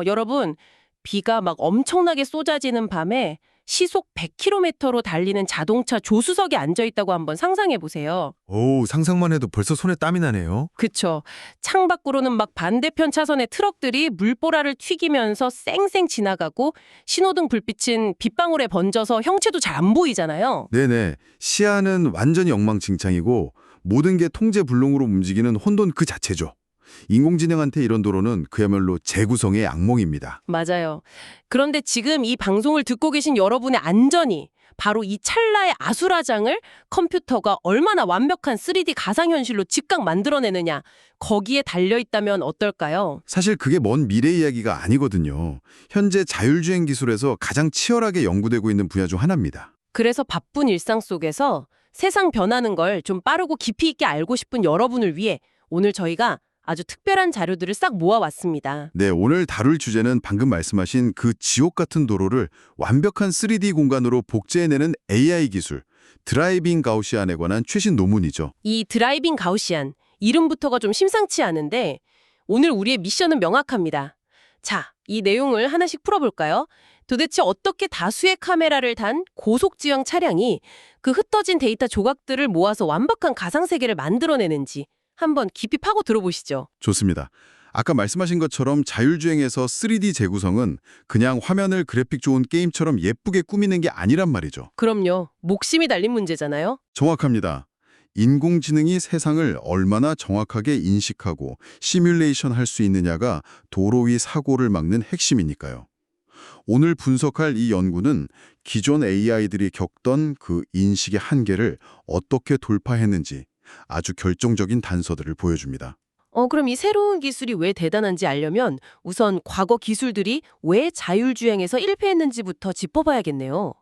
여러분, 비가 막 엄청나게 쏟아지는 밤에 시속 100km로 달리는 자동차 조수석에 앉아 있다고 한번 상상해 보세요. 오, 상상만 해도 벌써 손에 땀이 나네요. 그쵸. 창밖으로는 막 반대편 차선의 트럭들이 물보라를 튀기면서 쌩쌩 지나가고 신호등 불빛은 빗방울에 번져서 형체도 잘 안 보이잖아요. 네네. 시야는 완전히 엉망진창이고 모든 게 통제 불능으로 움직이는 혼돈 그 자체죠. 인공지능한테 이런 도로는 그야말로 재구성의 악몽입니다. 맞아요. 그런데 지금 이 방송을 듣고 계신 여러분의 안전이 바로 이 찰나의 아수라장을 컴퓨터가 얼마나 완벽한 3D 가상현실로 즉각 만들어내느냐, 거기에 달려있다면 어떨까요? 사실 그게 먼 미래 이야기가 아니거든요. 현재 자율주행 기술에서 가장 치열하게 연구되고 있는 분야 중 하나입니다. 그래서 바쁜 일상 속에서 세상 변하는 걸 좀 빠르고 깊이 있게 알고 싶은 여러분을 위해 오늘 저희가 아주 특별한 자료들을 싹 모아왔습니다. 네, 오늘 다룰 주제는 방금 말씀하신 그 지옥 같은 도로를 완벽한 3D 공간으로 복제해내는 AI 기술, 드라이빙 가우시안에 관한 최신 논문이죠. 이 드라이빙 가우시안, 이름부터가 좀 심상치 않은데 오늘 우리의 미션은 명확합니다. 자, 이 내용을 하나씩 풀어볼까요? 도대체 어떻게 다수의 카메라를 단 고속지형 차량이 그 흩어진 데이터 조각들을 모아서 완벽한 가상세계를 만들어내는지 한번 깊이 파고 들어보시죠. 좋습니다. 아까 말씀하신 것처럼 자율주행에서 3D 재구성은 그냥 화면을 그래픽 좋은 게임처럼 예쁘게 꾸미는 게 아니란 말이죠. 그럼요. 목숨이 달린 문제잖아요. 정확합니다. 인공지능이 세상을 얼마나 정확하게 인식하고 시뮬레이션 할 수 있느냐가 도로 위 사고를 막는 핵심이니까요. 오늘 분석할 이 연구는 기존 AI들이 겪던 그 인식의 한계를 어떻게 돌파했는지 아주 결정적인 단서들을 보여줍니다. 그럼 이 새로운 기술이 왜 대단한지 알려면 우선 과거 기술들이 왜 자율주행에서 1패했는지부터 짚어봐야겠네요.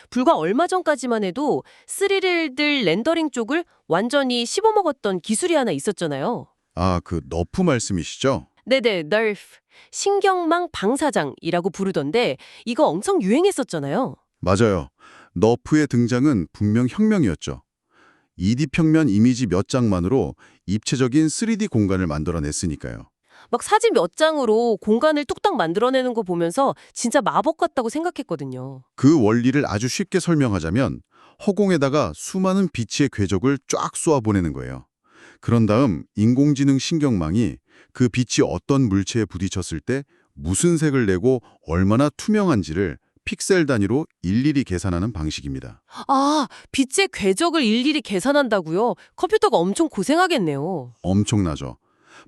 불과 얼마 전까지만 해도 스리들들 렌더링 쪽을 완전히 씹어먹었던 기술이 하나 있었잖아요. 아, 그 너프 말씀이시죠? 네네, nerf, 신경망 방사장이라고 부르던데 이거 엄청 유행했었잖아요. 맞아요. 너프의 등장은 분명 혁명이었죠. 2D 평면 이미지 몇 장만으로 입체적인 3D 공간을 만들어냈으니까요. 막 사진 몇 장으로 공간을 뚝딱 만들어내는 거 보면서 진짜 마법 같다고 생각했거든요. 그 원리를 아주 쉽게 설명하자면 허공에다가 수많은 빛의 궤적을 쫙 쏘아보내는 거예요. 그런 다음 인공지능 신경망이 그 빛이 어떤 물체에 부딪혔을 때 무슨 색을 내고 얼마나 투명한지를 픽셀 단위로 일일이 계산하는 방식입니다. 아, 빛의 궤적을 일일이 계산한다고요? 컴퓨터가 엄청 고생하겠네요. 엄청나죠.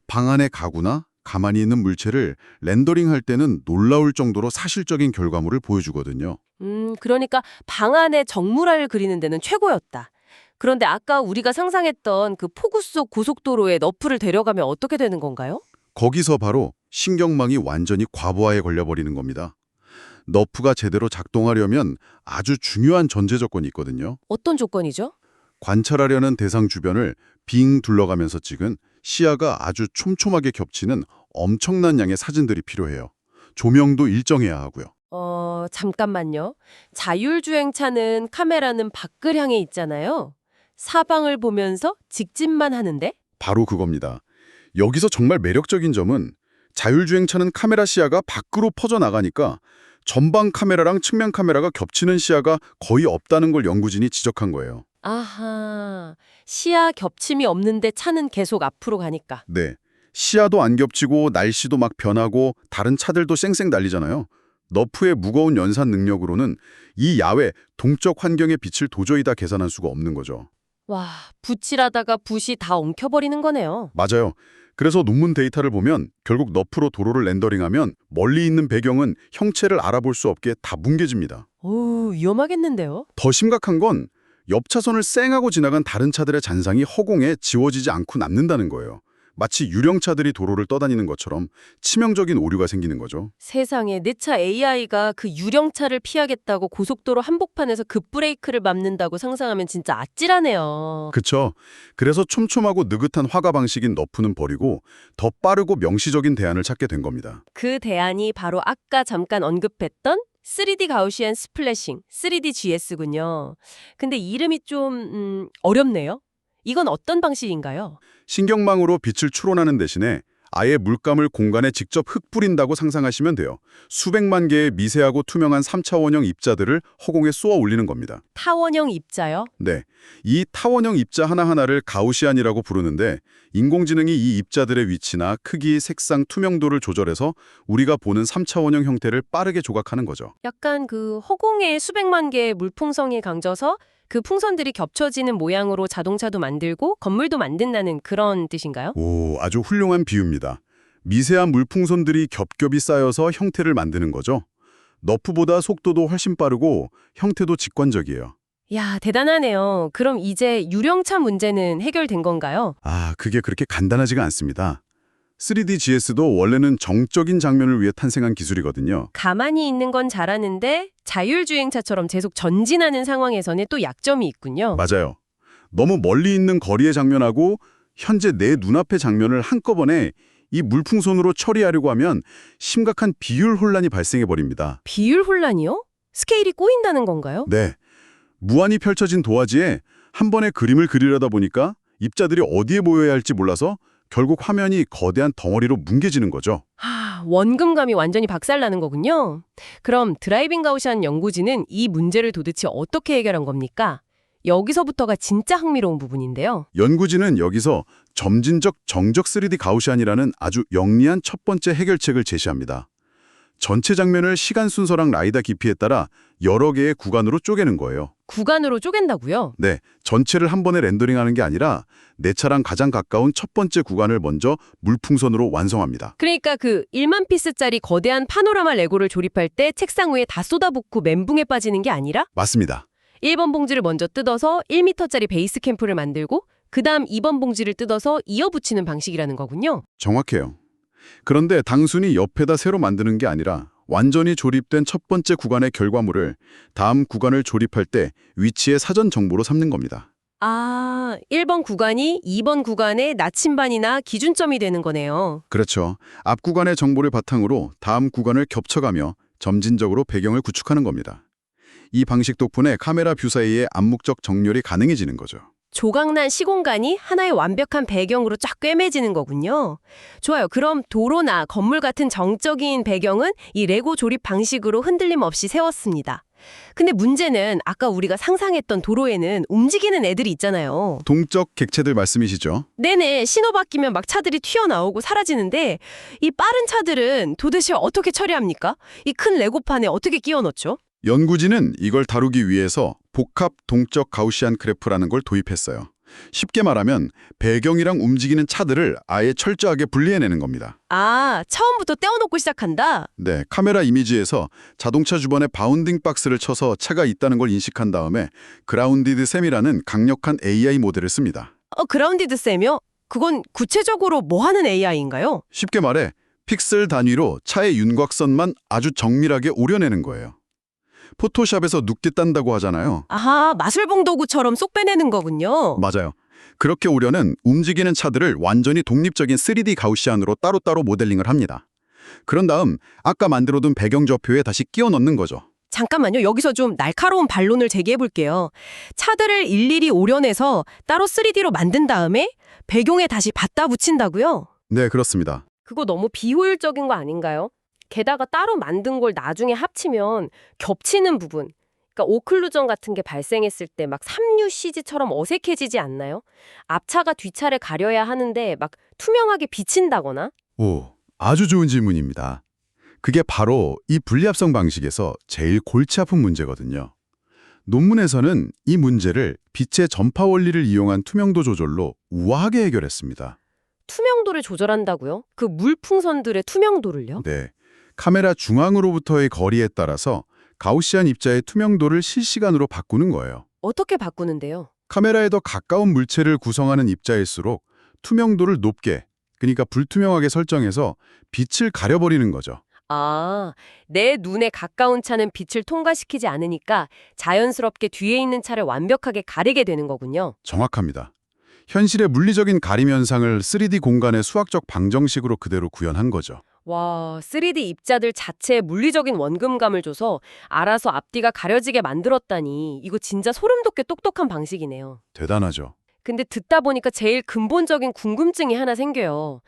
방 안의 가구나 가만히 있는 물체를 렌더링할 때는 놀라울 정도로 사실적인 결과물을 보여주거든요. 그러니까 방 안에 정물화를 그리는 데는 최고였다. 그런데 아까 우리가 상상했던 그 폭우 속 고속도로에 너프를 데려가면 어떻게 되는 건가요? 거기서 바로 신경망이 완전히 과부하에 걸려버리는 겁니다. 너프가 제대로 작동하려면 아주 중요한 전제 조건이 있거든요. 어떤 조건이죠? 관찰하려는 대상 주변을 빙 둘러가면서 찍은 시야가 아주 촘촘하게 겹치는 엄청난 양의 사진들이 필요해요. 조명도 일정해야 하고요. 잠깐만요. 자율주행차는 카메라는 밖을 향해 있잖아요. 사방을 보면서 직진만 하는데? 바로 그겁니다. 여기서 정말 매력적인 점은 자율주행차는 카메라 시야가 밖으로 퍼져나가니까 전방 카메라랑 측면 카메라가 겹치는 시야가 거의 없다는 걸 연구진이 지적한 거예요. 아하, 시야 겹침이 없는데 차는 계속 앞으로 가니까. 네. 시야도 안 겹치고 날씨도 막 변하고 다른 차들도 쌩쌩 달리잖아요. 너프의 무거운 연산 능력으로는 이 야외 동적 환경의 빛을 도저히 다 계산할 수가 없는 거죠. 와, 붓질하다가 붓이 다 엉켜버리는 거네요. 맞아요. 그래서 논문 데이터를 보면 결국 너프로 도로를 렌더링하면 멀리 있는 배경은 형체를 알아볼 수 없게 다 뭉개집니다. 오, 위험하겠는데요? 더 심각한 건 옆 차선을 쌩하고 지나간 다른 차들의 잔상이 허공에 지워지지 않고 남는다는 거예요. 마치 유령차들이 도로를 떠다니는 것처럼 치명적인 오류가 생기는 거죠. 세상에 내 차 AI가 그 유령차를 피하겠다고 고속도로 한복판에서 급브레이크를 밟는다고 상상하면 진짜 아찔하네요. 그쵸? 그래서 촘촘하고 느긋한 화가 방식인 너프는 버리고 더 빠르고 명시적인 대안을 찾게 된 겁니다. 그 대안이 바로 아까 잠깐 언급했던 3D 가우시안 스플래싱, 3DGS군요. 근데 이름이 좀 어렵네요. 이건 어떤 방식인가요? 신경망으로 빛을 추론하는 대신에 아예 물감을 공간에 직접 흙 뿌린다고 상상하시면 돼요. 수백만 개의 미세하고 투명한 3차원형 입자들을 허공에 쏘아 올리는 겁니다. 타원형 입자요? 네, 이 타원형 입자 하나하나를 가우시안이라고 부르는데 인공지능이 이 입자들의 위치나 크기, 색상, 투명도를 조절해서 우리가 보는 3차원형 형태를 빠르게 조각하는 거죠. 약간 그 허공에 수백만 개의 물풍선이 강져서 그 풍선들이 겹쳐지는 모양으로 자동차도 만들고 건물도 만든다는 그런 뜻인가요? 오, 아주 훌륭한 비유입니다. 미세한 물풍선들이 겹겹이 쌓여서 형태를 만드는 거죠. 너프보다 속도도 훨씬 빠르고 형태도 직관적이에요. 야, 대단하네요. 그럼 이제 유령차 문제는 해결된 건가요? 아, 그게 그렇게 간단하지가 않습니다. 3D GS도 원래는 정적인 장면을 위해 탄생한 기술이거든요. 가만히 있는 건 잘하는데 자율주행차처럼 계속 전진하는 상황에서는 또 약점이 있군요. 맞아요. 너무 멀리 있는 거리의 장면하고 현재 내 눈앞의 장면을 한꺼번에 이 물풍선으로 처리하려고 하면 심각한 비율 혼란이 발생해버립니다. 비율 혼란이요? 스케일이 꼬인다는 건가요? 네. 무한히 펼쳐진 도화지에 한 번에 그림을 그리려다 보니까 입자들이 어디에 모여야 할지 몰라서 결국 화면이 거대한 덩어리로 뭉개지는 거죠. 원금감이 완전히 박살나는 거군요. 그럼 드라이빙 가우시안 연구진은 이 문제를 도대체 어떻게 해결한 겁니까? 여기서부터가 진짜 흥미로운 부분인데요. 연구진은 여기서 점진적 정적 3D 가우시안이라는 아주 영리한 첫 번째 해결책을 제시합니다. 전체 장면을 시간 순서랑 라이다 깊이에 따라 여러 개의 구간으로 쪼개는 거예요. 구간으로 쪼갠다고요? 네, 전체를 한 번에 렌더링하는 게 아니라 내 차랑 가장 가까운 첫 번째 구간을 먼저 물풍선으로 완성합니다. 그러니까 그 1만 피스짜리 거대한 파노라마 레고를 조립할 때 책상 위에 다 쏟아붓고 멘붕에 빠지는 게 아니라 맞습니다. 1번 봉지를 먼저 뜯어서 1m짜리 베이스 캠프를 만들고 그 다음 2번 봉지를 뜯어서 이어붙이는 방식이라는 거군요. 정확해요. 그런데 단순히 옆에다 새로 만드는 게 아니라 완전히 조립된 첫 번째 구간의 결과물을 다음 구간을 조립할 때 위치의 사전 정보로 삼는 겁니다. 아, 1번 구간이 2번 구간의 나침반이나 기준점이 되는 거네요. 그렇죠. 앞 구간의 정보를 바탕으로 다음 구간을 겹쳐가며 점진적으로 배경을 구축하는 겁니다. 이 방식 덕분에 카메라 뷰 사이의 암묵적 정렬이 가능해지는 거죠. 조각난 시공간이 하나의 완벽한 배경으로 쫙 꿰매지는 거군요. 좋아요. 그럼 도로나 건물 같은 정적인 배경은 이 레고 조립 방식으로 흔들림 없이 세웠습니다. 근데 문제는 아까 우리가 상상했던 도로에는 움직이는 애들이 있잖아요. 동적 객체들 말씀이시죠? 네네, 신호 바뀌면 막 차들이 튀어나오고 사라지는데 이 빠른 차들은 도대체 어떻게 처리합니까? 이 큰 레고판에 어떻게 끼워 넣죠? 연구진은 이걸 다루기 위해서 복합 동적 가우시안 그래프라는 걸 도입했어요. 쉽게 말하면 배경이랑 움직이는 차들을 아예 철저하게 분리해내는 겁니다. 아, 처음부터 떼어놓고 시작한다? 네, 카메라 이미지에서 자동차 주변에 바운딩 박스를 쳐서 차가 있다는 걸 인식한 다음에 그라운디드 셈이라는 강력한 AI 모델을 씁니다. 그라운디드 쌤이요? 그건 구체적으로 뭐 하는 AI인가요? 쉽게 말해 픽셀 단위로 차의 윤곽선만 아주 정밀하게 오려내는 거예요. 포토샵에서 눕게 딴다고 하잖아요. 아하, 마술봉 도구처럼 쏙 빼내는 거군요. 맞아요. 그렇게 오려는 움직이는 차들을 완전히 독립적인 3D 가우시안으로 따로따로 모델링을 합니다. 그런 다음 아까 만들어둔 배경 좌표에 다시 끼워 넣는 거죠. 잠깐만요. 여기서 좀 날카로운 반론을 제기해 볼게요. 차들을 일일이 오려내서 따로 3D로 만든 다음에 배경에 다시 받다 붙인다고요? 네, 그렇습니다. 그거 너무 비효율적인 거 아닌가요? 게다가 따로 만든 걸 나중에 합치면 겹치는 부분, 그러니까 오클루전 같은 게 발생했을 때 막 3류 CG처럼 어색해지지 않나요? 앞차가 뒷차를 가려야 하는데 막 투명하게 비친다거나? 오, 아주 좋은 질문입니다. 그게 바로 이 분리합성 방식에서 제일 골치 아픈 문제거든요. 논문에서는 이 문제를 빛의 전파 원리를 이용한 투명도 조절로 우아하게 해결했습니다. 투명도를 조절한다고요? 그 물풍선들의 투명도를요? 네, 카메라 중앙으로부터의 거리에 따라서 가우시안 입자의 투명도를 실시간으로 바꾸는 거예요. 어떻게 바꾸는데요? 카메라에 더 가까운 물체를 구성하는 입자일수록 투명도를 높게, 그러니까 불투명하게 설정해서 빛을 가려버리는 거죠. 아, 내 눈에 가까운 차는 빛을 통과시키지 않으니까 자연스럽게 뒤에 있는 차를 완벽하게 가리게 되는 거군요. 정확합니다. 현실의 물리적인 가림 현상을 3D 공간의 수학적 방정식으로 그대로 구현한 거죠. 와, 3D 입자들 자체에 물리적인 원금감을 줘서 알아서 앞뒤가 가려지게 만들었다니 이거 진짜 소름 돋게 똑똑한 방식이네요. 대단하죠. 근데 듣다 보니까 제일 근본적인 궁금증이 하나 생겨요.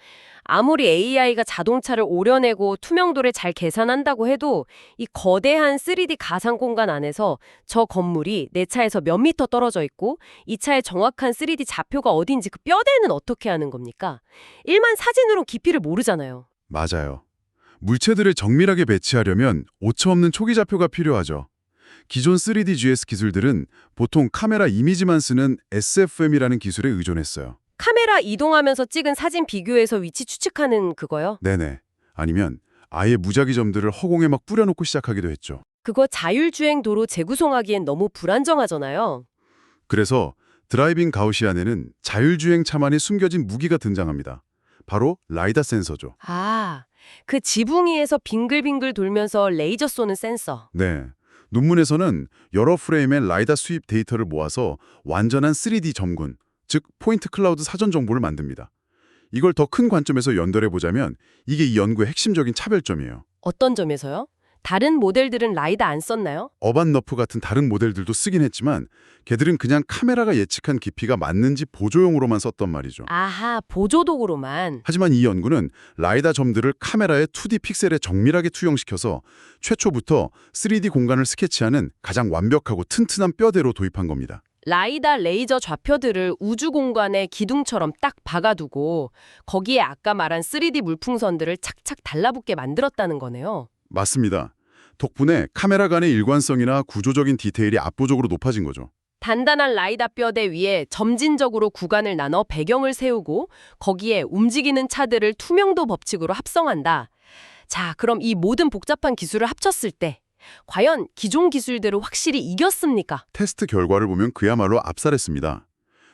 아무리 AI가 자동차를 오려내고 투명도를 잘 계산한다고 해도 이 거대한 3D 가상 공간 안에서 저 건물이 내 차에서 몇 미터 떨어져 있고 이 차의 정확한 3D 좌표가 어딘지 그 뼈대는 어떻게 하는 겁니까? 일반 사진으로 깊이를 모르잖아요. 맞아요. 물체들을 정밀하게 배치하려면 오차없는 초기 좌표가 필요하죠. 기존 3D GS 기술들은 보통 카메라 이미지만 쓰는 SFM이라는 기술에 의존했어요. 카메라 이동하면서 찍은 사진 비교해서 위치 추측하는 그거요? 네네. 아니면 아예 무작위 점들을 허공에 막 뿌려놓고 시작하기도 했죠. 그거 자율주행 도로 재구성하기엔 너무 불안정하잖아요. 그래서 드라이빙 가우시안에는 자율주행 차만이 숨겨진 무기가 등장합니다. 바로 라이다 센서죠. 아, 그 지붕 위에서 빙글빙글 돌면서 레이저 쏘는 센서. 네. 논문에서는 여러 프레임의 라이다 수입 데이터를 모아서 완전한 3D 점군, 즉 포인트 클라우드 사전 정보를 만듭니다. 이걸 더 큰 관점에서 연결해보자면 이게 이 연구의 핵심적인 차별점이에요. 어떤 점에서요? 다른 모델들은 라이다 안 썼나요? 어반너프 같은 다른 모델들도 쓰긴 했지만 걔들은 그냥 카메라가 예측한 깊이가 맞는지 보조용으로만 썼단 말이죠. 아하, 보조도구로만. 하지만 이 연구는 라이다 점들을 카메라의 2D 픽셀에 정밀하게 투영시켜서 최초부터 3D 공간을 스케치하는 가장 완벽하고 튼튼한 뼈대로 도입한 겁니다. 라이다 레이저 좌표들을 우주 공간에 기둥처럼 딱 박아두고 거기에 아까 말한 3D 물풍선들을 착착 달라붙게 만들었다는 거네요. 맞습니다. 덕분에 카메라 간의 일관성이나 구조적인 디테일이 압도적으로 높아진 거죠. 단단한 라이다 뼈대 위에 점진적으로 구간을 나눠 배경을 세우고 거기에 움직이는 차들을 투명도 법칙으로 합성한다. 자, 그럼 이 모든 복잡한 기술을 합쳤을 때 과연 기존 기술대로 확실히 이겼습니까? 테스트 결과를 보면 그야말로 압살했습니다.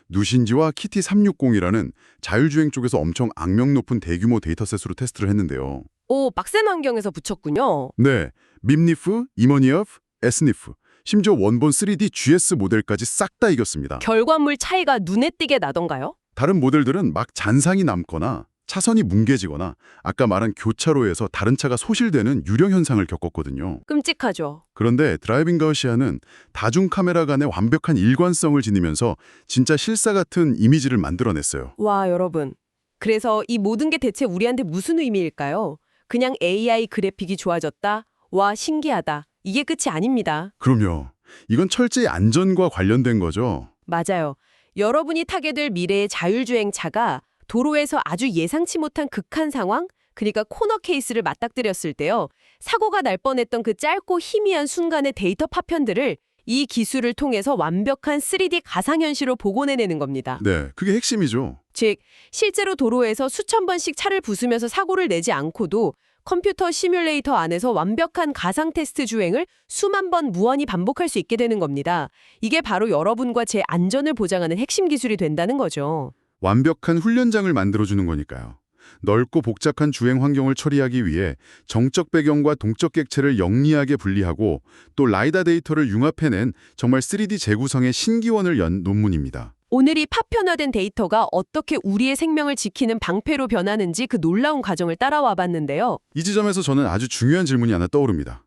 누신지와 키티360이라는 자율주행 쪽에서 엄청 악명 높은 대규모 데이터셋으로 테스트를 했는데요. 오, 빡센 환경에서 붙였군요. 네, 밈니프, 이머니어프, 에스니프, 심지어 원본 3D GS 모델까지 싹 다 이겼습니다. 결과물 차이가 눈에 띄게 나던가요? 다른 모델들은 막 잔상이 남거나 차선이 뭉개지거나 아까 말한 교차로에서 다른 차가 소실되는 유령 현상을 겪었거든요. 끔찍하죠. 그런데 드라이빙 가우시안은 다중 카메라 간의 완벽한 일관성을 지니면서 진짜 실사 같은 이미지를 만들어냈어요. 와, 여러분. 그래서 이 모든 게 대체 우리한테 무슨 의미일까요? 그냥 AI 그래픽이 좋아졌다? 와, 신기하다. 이게 끝이 아닙니다. 그럼요. 이건 철저히 안전과 관련된 거죠. 맞아요. 여러분이 타게 될 미래의 자율주행차가 도로에서 아주 예상치 못한 극한 상황, 그러니까 코너 케이스를 맞닥뜨렸을 때요. 사고가 날 뻔했던 그 짧고 희미한 순간의 데이터 파편들을 이 기술을 통해서 완벽한 3D 가상현실로 복원해내는 겁니다. 네, 그게 핵심이죠. 즉, 실제로 도로에서 수천 번씩 차를 부수면서 사고를 내지 않고도 컴퓨터 시뮬레이터 안에서 완벽한 가상 테스트 주행을 수만 번 무한히 반복할 수 있게 되는 겁니다. 이게 바로 여러분과 제 안전을 보장하는 핵심 기술이 된다는 거죠. 완벽한 훈련장을 만들어주는 거니까요. 넓고 복잡한 주행 환경을 처리하기 위해 정적 배경과 동적 객체를 영리하게 분리하고 또 라이다 데이터를 융합해낸 정말 3D 재구성의 신기원을 연 논문입니다. 오늘 이 파편화된 데이터가 어떻게 우리의 생명을 지키는 방패로 변하는지 그 놀라운 과정을 따라와 봤는데요. 이 지점에서 저는 아주 중요한 질문이 하나 떠오릅니다.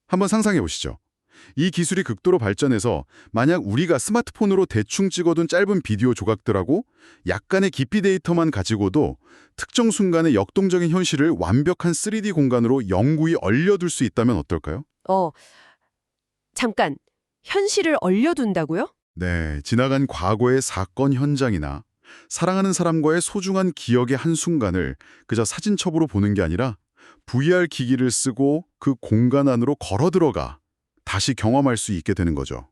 한번 상상해 보시죠. 이 기술이 극도로 발전해서 만약 우리가 스마트폰으로 대충 찍어둔 짧은 비디오 조각들하고 약간의 깊이 데이터만 가지고도 특정 순간의 역동적인 현실을 완벽한 3D 공간으로 영구히 얼려둘 수 있다면 어떨까요? 잠깐, 현실을 얼려둔다고요? 네, 지나간 과거의 사건 현장이나 사랑하는 사람과의 소중한 기억의 한순간을 그저 사진첩으로 보는 게 아니라 VR 기기를 쓰고 그 공간 안으로 걸어 들어가 다시 경험할 수 있게 되는 거죠.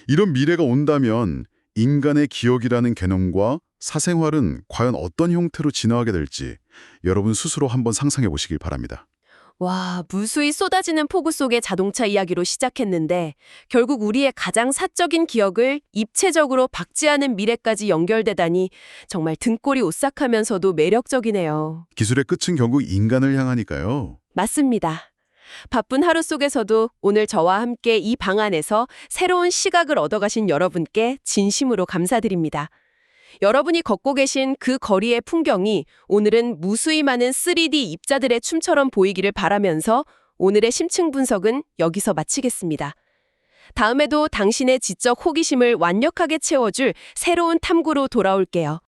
이런 미래가 온다면 인간의 기억이라는 개념과 사생활은 과연 어떤 형태로 진화하게 될지 여러분 스스로 한번 상상해 보시길 바랍니다. 와, 무수히 쏟아지는 폭우 속의 자동차 이야기로 시작했는데 결국 우리의 가장 사적인 기억을 입체적으로 박제하는 미래까지 연결되다니 정말 등골이 오싹하면서도 매력적이네요. 기술의 끝은 결국 인간을 향하니까요. 맞습니다. 바쁜 하루 속에서도 오늘 저와 함께 이 방 안에서 새로운 시각을 얻어가신 여러분께 진심으로 감사드립니다. 여러분이 걷고 계신 그 거리의 풍경이 오늘은 무수히 많은 3D 입자들의 춤처럼 보이기를 바라면서 오늘의 심층 분석은 여기서 마치겠습니다. 다음에도 당신의 지적 호기심을 완벽하게 채워줄 새로운 탐구로 돌아올게요.